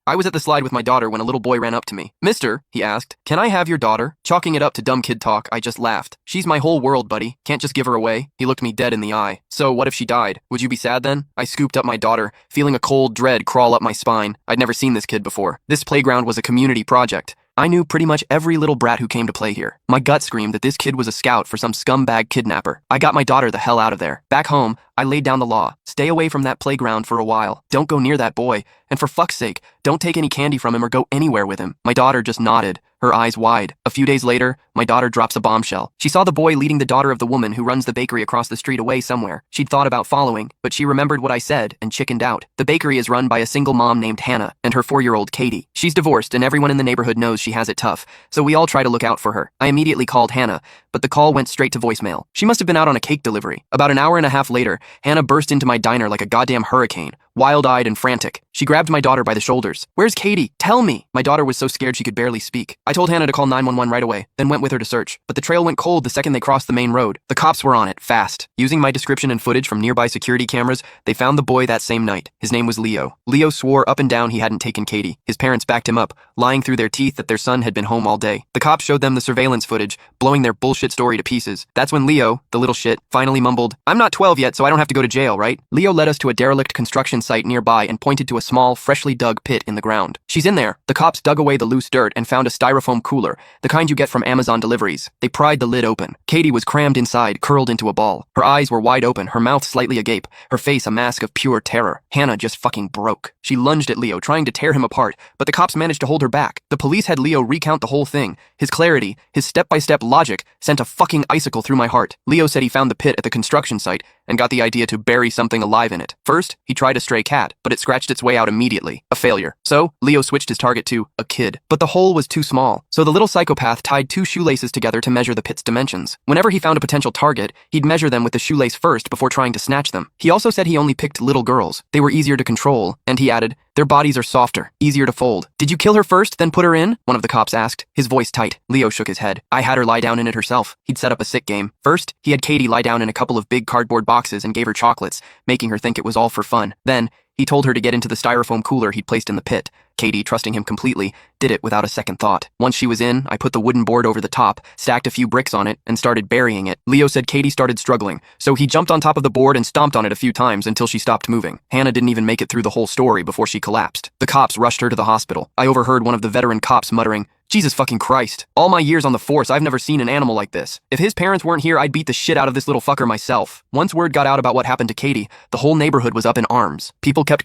I was at the slide with my daughter when a little boy ran up to me. Mister, he asked, can I have your daughter? Chalking it up to dumb kid talk, I just laughed. She's my whole world, buddy. Can't just give her away. He looked me dead in the eye. So what if she died? Would you be sad then? I scooped up my daughter, feeling a cold dread crawl up my spine. I'd never seen this kid before. This playground was a community project. I knew pretty much every little brat who came to play here. My gut screamed that this kid was a scout for some scumbag kidnapper. I got my daughter the hell out of there. Back home, I laid down the law. Stay away from that playground for a while. Don't go near that boy. And for fuck's sake, don't take any candy from him or go anywhere with him. My daughter just nodded, her eyes wide. A few days later, my daughter drops a bombshell. She saw the boy leading the daughter of the woman who runs the bakery across the street away somewhere. She'd thought about following, but she remembered what I said and chickened out. The bakery is run by a single mom named Hannah and her 4-year-old Katie. She's divorced and everyone in the neighborhood knows she has it tough, so we all try to look out for her. I immediately called Hannah, but the call went straight to voicemail. She must have been out on a cake delivery. About an hour and a half later, Hannah burst into my diner like a goddamn hurricane, wild-eyed and frantic. She grabbed my daughter by the shoulders. Where's Katie? Tell me! My daughter was so scared she could barely speak. I told Hannah to call 911 right away, then went with her to search. But the trail went cold the second they crossed the main road. The cops were on it, fast. Using my description and footage from nearby security cameras, they found the boy that same night. His name was Leo. Leo swore up and down he hadn't taken Katie. His parents backed him up, lying through their teeth that their son had been home all day. The cops showed them the surveillance footage, blowing their bullshit story to pieces. That's when Leo, the little shit, finally mumbled, "I'm not 12 yet, so I don't have to go to jail, right?" Leo led us to a derelict construction site nearby and pointed to a small, freshly dug pit in the ground. "She's in there." The cops dug away the loose dirt and found a styrofoam cooler, the kind you get from Amazon deliveries. They pried the lid open. Katie was crammed inside, curled into a ball. Her eyes were wide open, her mouth slightly agape, her face a mask of pure terror. Hannah just fucking broke. She lunged at Leo, trying to tear him apart, but the cops managed to hold her back. The police had Leo recount the whole thing. His clarity, his step-by-step logic, sent a fucking icicle through my heart. Leo said he found the pit at the construction site and got the idea to bury something alive in it. First, he tried a stray cat, but it scratched its way out immediately. A failure. So, Leo switched his target to a kid. But the hole was too small, so the little psychopath tied 2 shoelaces together to measure the pit's dimensions. Whenever he found a potential target, he'd measure them with the shoelace first before trying to snatch them. He also said he only picked little girls. They were easier to control, and he added, "Their bodies are softer, easier to fold." "Did you kill her first, then put her in?" one of the cops asked, his voice tight. Leo shook his head. "I had her lie down in it herself." He'd set up a sick game. First, he had Katie lie down in a couple of big cardboard boxes and gave her chocolates, making her think it was all for fun. Then, he told her to get into the styrofoam cooler he'd placed in the pit. Katie, trusting him completely, did it without a second thought. Once she was in, I put the wooden board over the top, stacked a few bricks on it, and started burying it. Leo said Katie started struggling, so he jumped on top of the board and stomped on it a few times until she stopped moving. Hannah didn't even make it through the whole story before she collapsed. The cops rushed her to the hospital. I overheard one of the veteran cops muttering, "Jesus fucking Christ. All my years on the force, I've never seen an animal like this. If his parents weren't here, I'd beat the shit out of this little fucker myself." Once word got out about what happened to Katie, the whole neighborhood was up in arms. People kept